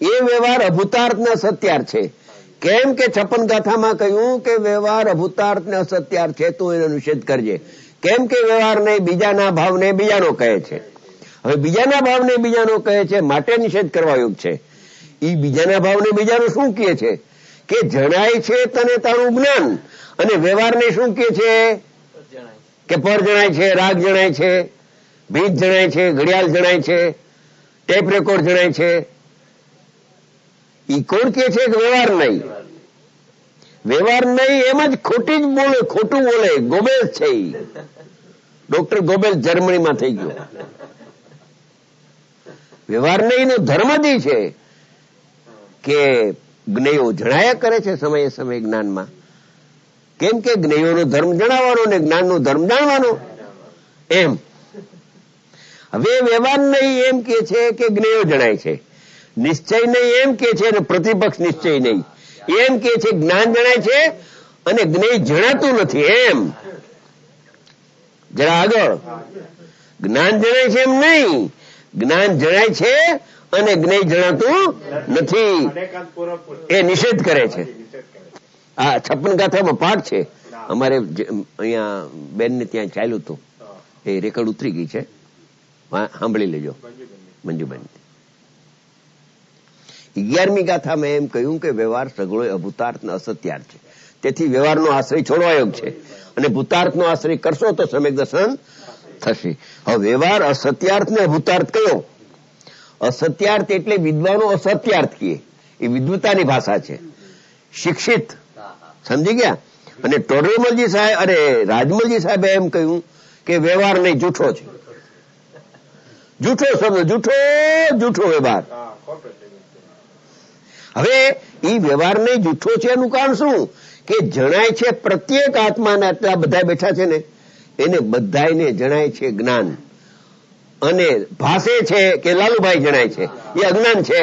એ વ્યવહાર અભૂતાર્થ ને અસત્યાર્થ છે. કેમ કે 56 ગાથામાં કહ્યું કે વ્યવહાર અભૂતાર્થ ને અસત્યાર્થ છે, તું એનો નિષેધ કરજે. કેમ કે વ્યવહારને બીજાના ભાવને બીજાનો કહે છે. હવે બીજાના ભાવને બીજાનો કહે છે માટે નિષેધ કરવા યોગ છે. એ બીજાના ભાવને બીજાનું શું કહે છે કે જણાય છે તને તારું જ્ઞાન, અને વ્યવહારને શું કહે છે કે પર જણાય છે, રાગ જણાય છે, ભીત જણાય છે, ઘડિયાળ જણાય છે, ટેપ રેકોર્ડ જણાય છે. ઈ કોણ કે છે કે વ્યવહાર નહીં? વ્યવહાર નહીં એમ જ ખોટી જ બોલે, ખોટું બોલે. ગોબેલ છે ઈ. ડોક્ટર ગોબેલ જર્મનીમાં થઈ ગયો. વ્યવહાર નહીં નો ધર્મ જ છે કે જ્ઞેયો જણાયા કરે છે સમયે સમયે જ્ઞાનમાં. કેમ કે જ્ઞેયોનો ધર્મ જણાવવાનો ને જ્ઞાનનો ધર્મ જાણવાનો એમ. હવે વ્યવહાર નહીં એમ કે છે કે જ્ઞેયો જણાય છે, નિશ્ચય નહીં એમ કે છે, અને પ્રતિપક્ષ નિશ્ચય નહીં એમ કે છે જ્ઞાન જણાય છે અને જ્ઞેય જણાતું નથી એમ. જરા આગળ, જ્ઞાન જણાય છે એમ નહીં, જ્ઞાન જણાય છે અને જ્ઞેય જણાતું નથી એ નિષેધ કરે છે. આ 56 ગાથામાં પાઠ છે અમારે અહીંયા બેન ને ત્યાં ચાલ્યું હતું, એ રેકર્ડ ઉતરી ગઈ છે, સાંભળી લેજો મંજુબેન. 11મી ગાથામાં એમ કહ્યું કે વ્યવહાર સગળો અભૂતાર્થ ને અસત્યાર્થ છે, તેથી વ્યવહારનો આશ્રય છોડવા યોગ છે, અને ભૂતાર્થનો આશ્રય કરશો તો સમ્યક દર્શન થશે. હવે વ્યવહાર અસત્યાર્થ ને અભૂતાર્થ કયો? અસત્યાર્થ એટલે વિદ્વાનો અસત્યાર્થ કહે, એ વિદ્વતાની ભાષા છે, શિક્ષિત. સમજી ગયા? અને ટોડરમલજી સાહેબ અરે રાજમલજી સાહેબે એમ કહ્યું કે વ્યવહાર નહીં, જૂઠો છે. જૂઠો શબ્દ, જૂઠો જૂઠો વ્યવહાર. હવે એ વ્યવહાર નહીં જૂઠો છે એનું કારણ શું? કે જણાય છે પ્રત્યેક આત્માને, આટલા બધા બેઠા છે ને એને બધાને જણાય છે જ્ઞાન, અને ભાષે છે કે લાલુભાઈ જણાય છે, એ અજ્ઞાન છે.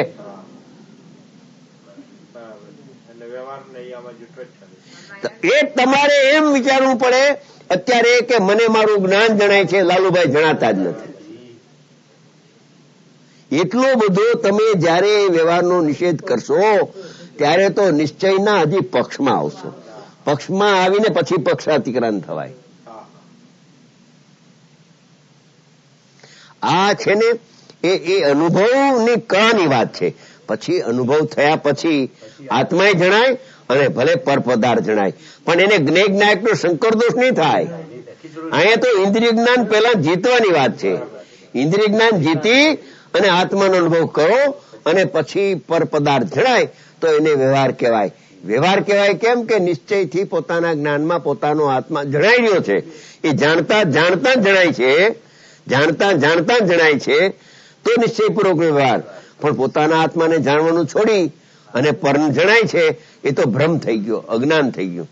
એ તમારે એમ વિચારવું પડે અત્યારે કે મને મારું જ્ઞાન જણાય છે, લાલુભાઈ જણાતા જ નથી. એટલો બધો તમે જયારે વ્યવહારનો નિષેધ કરશો ત્યારે તો નિશ્ચયના હજી પક્ષમાં આવશો. પક્ષમાં આવીને પછી પક્ષાતિક્રાંત થવાય. આ છે ને એ અનુભવની કળાની વાત છે. પછી અનુભવ થયા પછી આત્માએ જણાય અને ભલે પર પદાર્થ જણાય, પણ એને જ્ઞેય જ્ઞાયકનો સંકર દોષ નહીં થાય. અહીંયા તો ઇન્દ્રિય જ્ઞાન પહેલા જીતવાની વાત છે. ઇન્દ્રિય જ્ઞાન જીતી અને આત્માનો અનુભવ કરો અને પછી પર પદાર્થ જણાય તો એને વ્યવહાર કહેવાય. વ્યવહાર કહેવાય કેમ કે નિશ્ચયથી પોતાના જ્ઞાનમાં પોતાનો આત્મા જણાઈ રહ્યો છે. એ જાણતા જાણતા જણાય છે, જાણતા જાણતા જણાય છે તો નિશ્ચયપૂર્વક વ્યવહાર. પણ પોતાના આત્માને જાણવાનું છોડી અને પર જણાય છે એ તો ભ્રમ થઈ ગયો, અજ્ઞાન થઈ ગયું.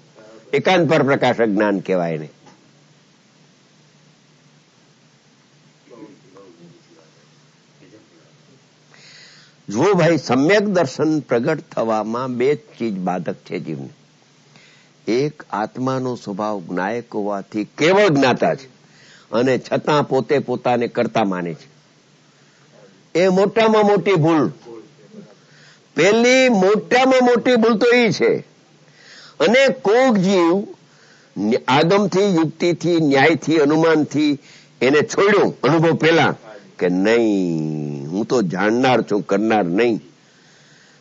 એકાંત પર પ્રકાશ અજ્ઞાન કહેવાય ને. જો ભાઈ સમ્યક દર્શન પ્રગટ થવામાં બે ચીજ બાધક છે જીવને. એક આત્માનો સ્વભાવ જ્ઞાયક હોવાથી કેવળ જ્ઞાતા છે અને છતાં પોતે પોતાને કરતા માને છે. એ મોટામાં મોટી ભૂલ, પેલી મોટામાં મોટી ભૂલ તો એ છે. અને કોક જીવ આગમથી, યુક્તિથી, ન્યાયથી, અનુમાનથી એને છોડ્યું અનુભવ પેલા કે નહીં હું તો જાણનાર છું, કરનાર નહીં,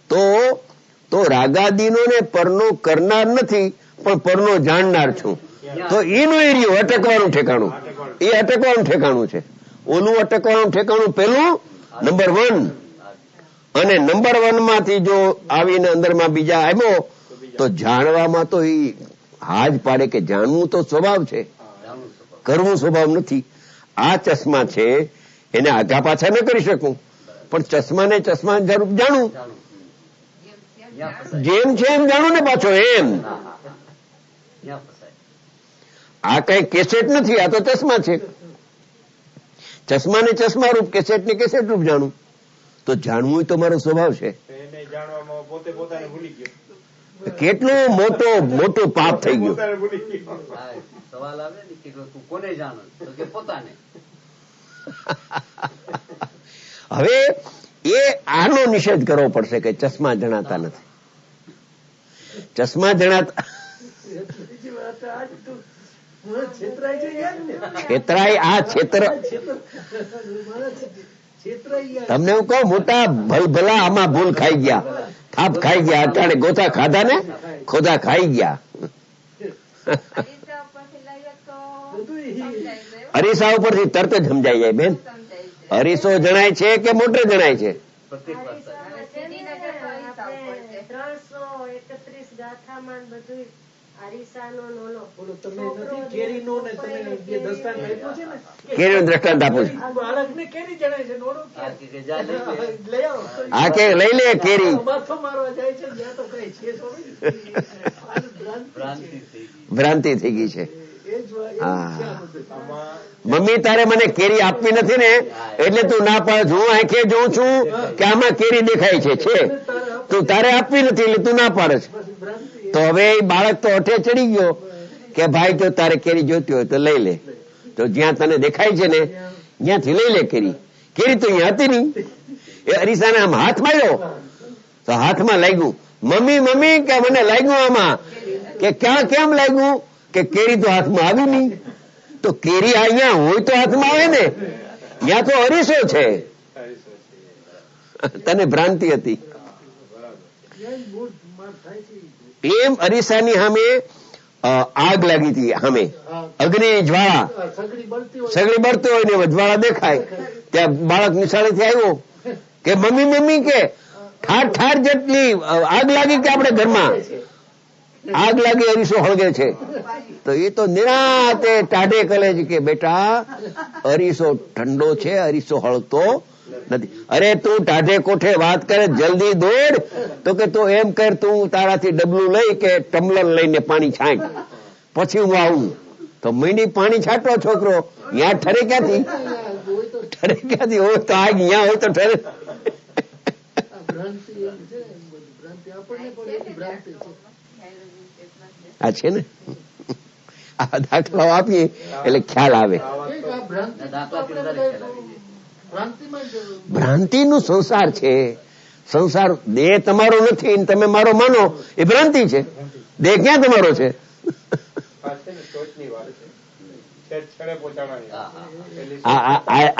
તો રાગાદીનો ને પરનો કરનાર નથી પણ પરનો જાણનાર છું, તો એનું એરિયું અટકવાનું ઠેકાણું, એ અટકવાનું ઠેકાણું છે. ઓલું અટકવાનું ઠેકાણું પેલું નંબર 1, અને નંબર 1 માંથી જો આવીને અંદરમાં બીજા આવ્યો તો જાણવામાં તો એ હાજ પાડે કે જાણવું તો સ્વભાવ છે, કરવું સ્વભાવ નથી. આ ચશ્મા છે એને આગા પાછા ન કરી શકું, પણ ચશ્માને ચશ્મા જરૂર જાણું, જેમ છે એમ જાણું ને પાછો એમ. આ કઈ કેસેટ નથી, આ તો ચશ્મા છે. ચશ્માને ચશ્મા રૂપ, કેસેટ ને કેસેટ રૂપ જાણું, તો જાણવું તો મારો સ્વભાવ છે. કેટલું મોટું પાપ થઈ ગયું. સવાલ આવે ને કે તું કોને જાણો, તો કે પોતાને. હવે એ આનો નિષેધ કરવો પડશે કે ચશ્મા જણાતા નથી. ચશ્મા જણાતા છેતરાય આ છેતર તમને હું કહું મોટા ભલભલા આમાં ભૂલ ખાઈ ગયા, થાપ ખાઈ ગયા, અટાણે ગોથા ખાધા ને ખોદા ખાઈ ગયા. અરીસા ઉપરથી તરત જ સમજાઈ જાય બેન. અરીસો જણાય છે કે મોટર જણાય છે? 331 ગાથામાં બધું અરીસાનો નોનો કેરીનું દ્રષ્ટાંત આપું છું. આ કે લઈ લે કેરી. ભ્રાંતિ થઈ ગઈ છે. હા, મમ્મી તારે મને કેરી આપવી નથી ને એટલે તું ના પાડ. હું આંખે જોઉં છું કે આમાં કેરી દેખાય છે, તું તારે આપવી નથી એટલે તું ના પાડે છે. તો હવે બાળક તો અઠે ચડી ગયો કે ભાઈ જો તારે કેરી જોઈતી હોય તો લઈ લે. તો જ્યાં તને દેખાય છે ને ત્યાંથી લઈ લે કેરી. કેરી તો અહીંયા હતી નહીં. એ અરીસાને આમ હાથ માર્યો તો હાથમાં લાગ્યું. મમ્મી મમ્મી કે મને લાગ્યું આમાં. કે ક્યાં કેમ લાગ્યું? કે કેરી તો હાથમાં આવી નહીં. તો કેરી અહીંયા હોય તો હાથમાં આવે ને, ત્યાં તો અરીસો છે. તને ભ્રાંતિ હતી. એમ અરીસાની સામે આગ લાગી હતી, સામે અગ્નિ જ્વાળા, સગડી બળતી હોય ને જ્વાળા દેખાય. ત્યાં બાળક નિશાળેથી આવ્યો કે મમ્મી મમ્મી કે ઠાર ઠાર જેટલી આગ લાગી કે આપણે ઘરમાં આગ લાગી, અરીસો હળગે છે. તો એ તો નિરાતે ટાઢે કરે છે કે બેટા અરીસો ઠંડો છે, અરીસો હળતો નથી. અરે તું ટાઢે કોઠે વાત કરે, જલ્દી દોડ. તો કે તું એમ કર, તું તારાથી ડબલું લઈ કે ટમલર લઈને પાણી છાંટ, પછી હું આવું. તો મીંડી પાણી છાંટો છોકરો. ત્યાં ઠરે ક્યાંથી? ઠરે ક્યાંથી? હોય તો આગ અહીંયા હોય તો ઠરે. આ છે ને, આ દાખલાઓ આપીએ એટલે ખ્યાલ આવે. ભ્રાંતિનું સંસાર છે. સંસાર દેહ તમારો નથી, તમે મારો માનો એ ભ્રાંતિ છે. દેહ ક્યાં તમારો છે?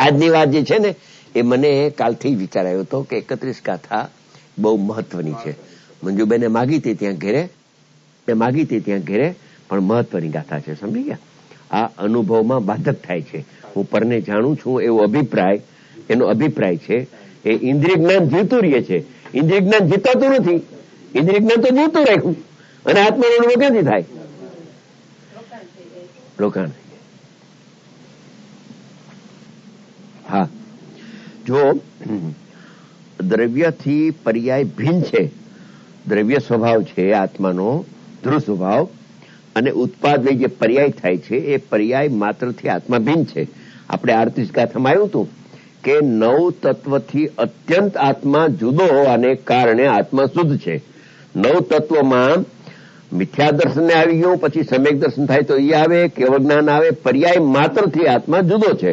આજની વાત જે છે ને એ મને કાલથી વિચાર આવ્યો હતો કે 31 ગાથા બહુ મહત્વની છે. મંજુબેને માગી હતી ત્યાં ઘેરે, પણ મહત્વની ગાથા છે. સમજી ગયા? આ અનુભવમાં બાધક થાય છે. હું પરને જાણું છું એવો અભિપ્રાય, એનો અભિપ્રાય છે. એ ઇન્દ્રિય જ્ઞાન જીવતું રહે છે. ઇન્દ્રિય જ્ઞાન જીતાતું નથી. ઇન્દ્રિય જ્ઞાન તો જીવતું રાખ્યું અને આત્માનો અનુભવ ક્યાંથી થાય? રોકાણ. હા, જો દ્રવ્યથી પર્યાય ભિન્ન છે. દ્રવ્ય સ્વભાવ છે આત્માનો, ધ્રુવ સ્વભાવ, અને ઉત્પાદ જે પર્યાય થાય છે એ પર્યાય માત્રથી આત્મા ભિન્ન છે. આપણે 38 ગાથામાં આવ્યું હતું કે 9 તત્વથી અત્યંત આત્મા જુદો હોવાને કારણે આત્મા શુદ્ધ છે. 9 તત્વમાં મિથ્યા દર્શન આવી ગયું, પછી સમ્યક દર્શન થાય તો એ આવે, કેવળ જ્ઞાન આવે. પર્યાય માત્રથી આત્મા જુદો છે.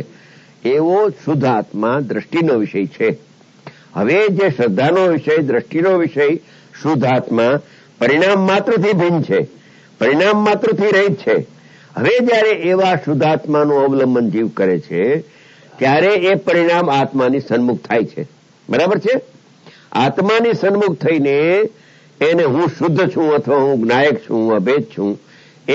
એવો શુદ્ધ આત્મા દ્રષ્ટિનો વિષય છે. હવે જે શ્રદ્ધાનો વિષય, દ્રષ્ટિનો વિષય શુદ્ધ આત્મા પરિણામ માત્રથી ભિન્ન છે, પરિણામ માત્રથી રહિત છે. હવે જયારે એવા શુદ્ધાત્માનું અવલંબન જીવ કરે છે ત્યારે એ પરિણામ આત્માની સન્મુખ થાય છે. બરાબર છે? આત્માની સન્મુખ થઈને એને હું શુદ્ધ છું અથવા હું જ્ઞાયક છું, હું અભેદ છું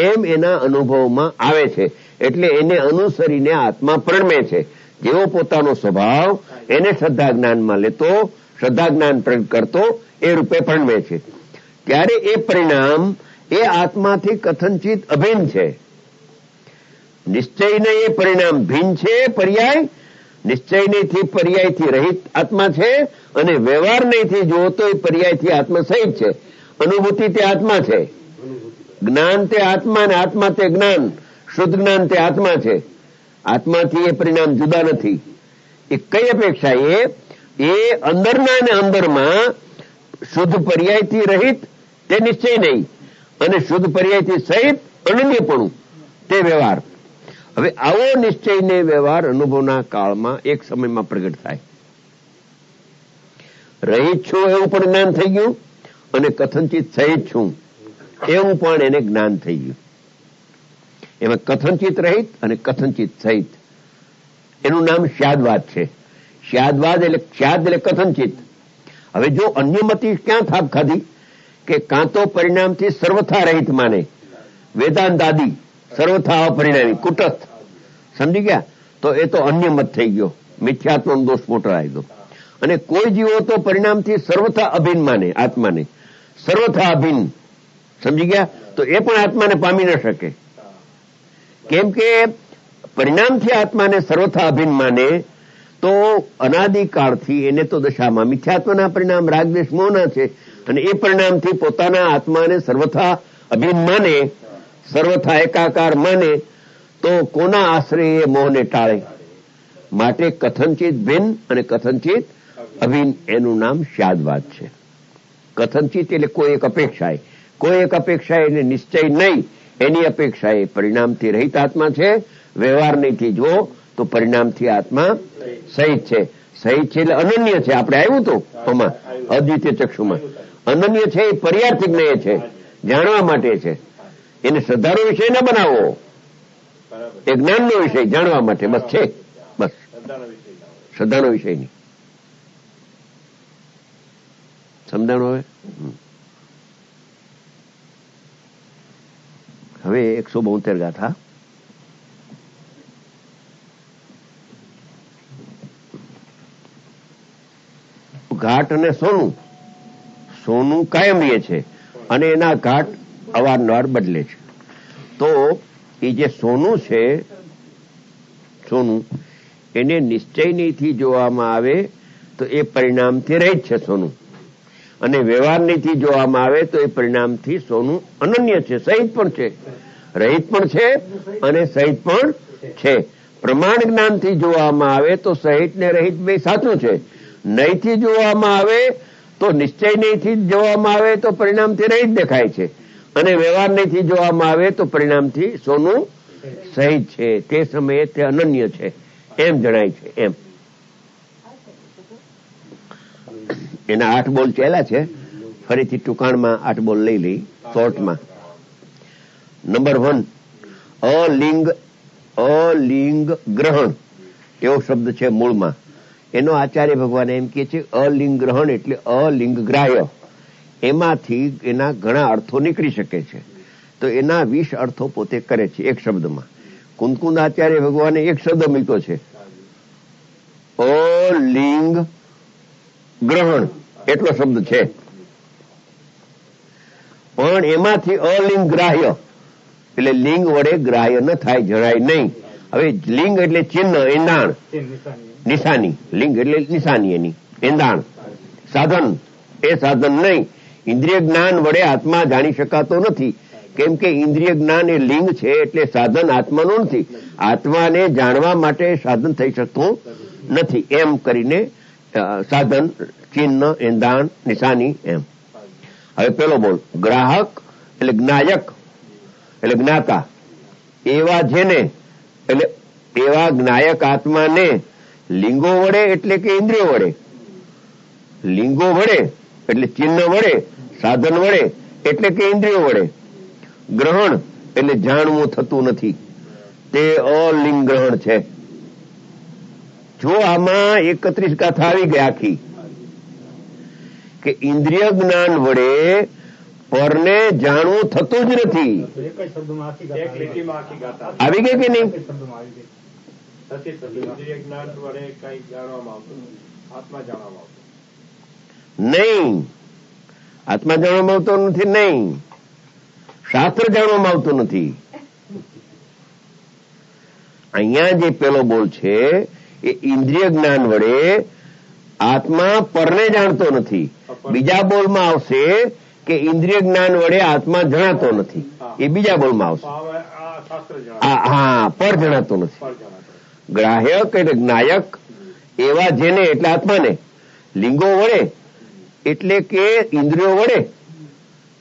એમ એના અનુભવમાં આવે છે. એટલે એને અનુસરીને આત્મા પ્રણમે છે. જેવો પોતાનો સ્વભાવ એને શ્રદ્ધા જ્ઞાનમાં લેતો, શ્રદ્ધા જ્ઞાન પ્રગટ કરતો એ રૂપે પ્રણમે છે. ત્યારે એ પરિણામ એ આત્માથી કથનચિત અભિન્ન છે. નિશ્ચયને એ પરિણામ ભિન્ન છે. પર્યાય નિશ્ચયથી પર્યાયથી રહિત આત્મા છે, અને વ્યવહાર નહીંથી જુઓ તો એ પર્યાયથી આત્મા સહિત છે. અનુભૂતિ તે આત્મા છે, જ્ઞાન તે આત્મા, ને આત્મા તે જ્ઞાન, શુદ્ધ જ્ઞાન તે આત્મા છે. આત્માથી એ પરિણામ જુદા નથી. એ કઈ અપેક્ષા? એ અંદરના ને અંદરમાં શુદ્ધ પર્યાયથી રહિત તે નિશ્ચય નહીં, અને શુદ્ધ પર્યાયથી સહિત અનન્યપણું તે વ્યવહાર. હવે આવો નિશ્ચય ને વ્યવહાર અનુભવના કાળમાં એક સમયમાં પ્રગટ થાય. રહિત છું એવું પણ જ્ઞાન થઈ ગયું, અને કથનચિત સહિત છું એવું પણ એને જ્ઞાન થઈ ગયું. એમાં કથનચિત રહિત અને કથનચિત સહિત એનું નામ શ્યાદવાદ છે. શ્યાદવાદ એટલે શ્યાદ એટલે કથનચિત. હવે જો અન્યમતી ક્યાં થાપ ખાધી કે કાં તો પરિણામથી સર્વથા રહિત માને, વેદાંત આદિ સર્વથા અપરિણામી કુટસ્થ, સમજી ગયા? તો એ તો અન્યમત થઈ ગયો, મિથ્યાત્વનો દોષ મોટો આવી ગયો. અને કોઈ જીવો તો પરિણામથી સર્વથા અભિન્ન માને આત્માને, સર્વથા અભિન્ન, સમજી ગયા? તો એ પણ આત્માને પામી ન શકે. કેમ કે પરિણામથી આત્માને સર્વથા અભિન્ન માને તો અનાદિકાળથી એને તો દશામાં મિથ્યાત્વના પરિણામ રાગદ્વેષ મોહના છે, અને એ પરિણામથી પોતાના આત્માને સર્વથા અભિન્ન માને, સર્વથા એકાકાર માને, તો કોના આશ્રય એ મોહને ટાળે? માટે કથનચિત ભિન્ન અને કથનચિત અભિન્ન એનું નામ શ્યાદવાદ છે. કથનચિત એટલે કોઈ એક અપેક્ષાએ, કોઈ એક અપેક્ષાએ એને નિશ્ચય નહીં, એની અપેક્ષાએ પરિણામથી રહિત આત્મા છે. વ્યવહારનીથી જો તો પરિણામથી આત્મા સહિત છે. સહિત છે એટલે અનન્ય છે. આપણે આવ્યું તો આમાં અદ્વિતીય ચક્ષુમાં અનન્ય છે, એ પર્યાર્થિક નહીં છે, જાણવા માટે છે. એને શ્રદ્ધાનો વિષય ન બનાવો, એ જ્ઞાનનો વિષય જાણવા માટે બસ છે, બસ શ્રદ્ધાનો વિષય નહીં. સમજાણું? હવે 172 ગાથા. ઘાટ અને સોનું. સોનું કાયમીય છે અને એના ઘાટ અવારનવાર બદલે છે. તો એ જે સોનું છે, સોનું એને નિશ્ચયનીથી જોવામાં આવે તો એ પરિણામથી રહિત છે સોનું, અને વ્યવહારનીથી જોવામાં આવે તો એ પરિણામથી સોનું અનન્ય છે, સહિત પણ છે, રહિત પણ છે અને સહિત પણ છે. પ્રમાણ જ્ઞાનથી જોવામાં આવે તો સહિત ને રહિત બે સાચું છે. નહીંથી જોવામાં આવે તો નિશ્ચય નહીંથી જોવામાં આવે તો પરિણામથી રહિત દેખાય છે, અને વ્યવહાર નહીંથી જોવામાં આવે તો પરિણામથી સોનું સહિત છે. તે સમયે તે અનન્ય છે એમ જણાય છે. એમ એના 8 બોલ ચાલ્યા છે. ફરીથી ટૂંકાણમાં 8 બોલ લઈ લઈ શોર્ટમાં. નંબર 1, અલિંગ ગ્રહણ એવો શબ્દ છે મૂળમાં. એનો આચાર્ય ભગવાન એમ કે છે અલિંગ ગ્રહણ એટલે અલિંગ ગ્રાહ્ય. એમાંથી એના ઘણા અર્થો નીકળી શકે છે. તો એના 20 અર્થો પોતે કરે છે એક શબ્દમાં. કુંદકુંદ આચાર્ય ભગવાને એક શબ્દ મૂક્યો છે, અલિંગ ગ્રહણ એટલો શબ્દ છે. પણ એમાંથી અલિંગ ગ્રાહ્ય એટલે લિંગ વડે ગ્રાહ્ય ન થાય, જણાય નહીં. હવે લિંગ એટલે ચિહ્ન, એંધાણ, નિશાની. લિંગ એટલે નિશાની, એની એંધાણ. સાધન, એ સાધન નહીં. ઇન્દ્રિય જ્ઞાન વડે આત્મા જાણી શકાતો નથી. કેમ કે ઇન્દ્રિય જ્ઞાન એ લિંગ છે, એટલે સાધન આત્માનું નથી. આત્માને જાણવા માટે સાધન થઈ શકતું નથી. એમ કરીને સાધન, ચિહ્ન, એંધાણ, નિશાની એમ. હવે પેલો બોલ, ગ્રાહક એટલે જ્ઞાયક એટલે જ્ઞાતા. એવા જેને એટલે એવા જ્ઞાયક આત્માને લિંગો વડે એટલે કે ઇન્દ્રિયો વડે, લિંગો વડે એટલે ચિહ્ન વડે, સાધન વડે એટલે કે ઇન્દ્રિયો વડે ગ્રહણ એટલે જાણવું થતું નથી. તે અલિંગ ગ્રહણ છે. જો આમાં 31 ગાથા આવી ગઈ આખી કે ઇન્દ્રિય જ્ઞાન વડે પરને જાણવું થતું જ નથી. આવી ગઈ કે નહીં? નહીં, આત્મા જાણવામાં આવતો નથી. નહીં, શાસ્ત્ર જાણવામાં આવતું નથી. અહીંયા જે પેલો બોલ છે એ ઇન્દ્રિય જ્ઞાન વડે આત્મા પરને જાણતો નથી. બીજા બોલમાં આવશે કે ઇન્દ્રિય જ્ઞાન વડે આત્મા જણાતો નથી. એ બીજા બોલમાં આવશે. હા, પર જણાતો નથી. ગ્રાહ્યક એટલે જ્ઞાયક એવા જેને એટલે આત્માને લિંગો વડે એટલે કે ઇન્દ્રિયો વડે,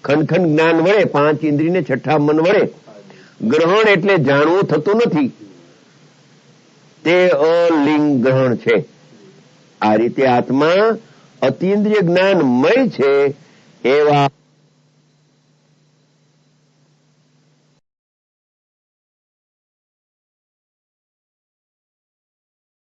ખંડ જ્ઞાન વડે, 5 ઇન્દ્રિયને 6 મન વડે ગ્રહણ એટલે જાણવું થતું નથી. તે અલિંગ ગ્રહણ છે. આ રીતે આત્મા અતિન્દ્રિય જ્ઞાનમય છે એવા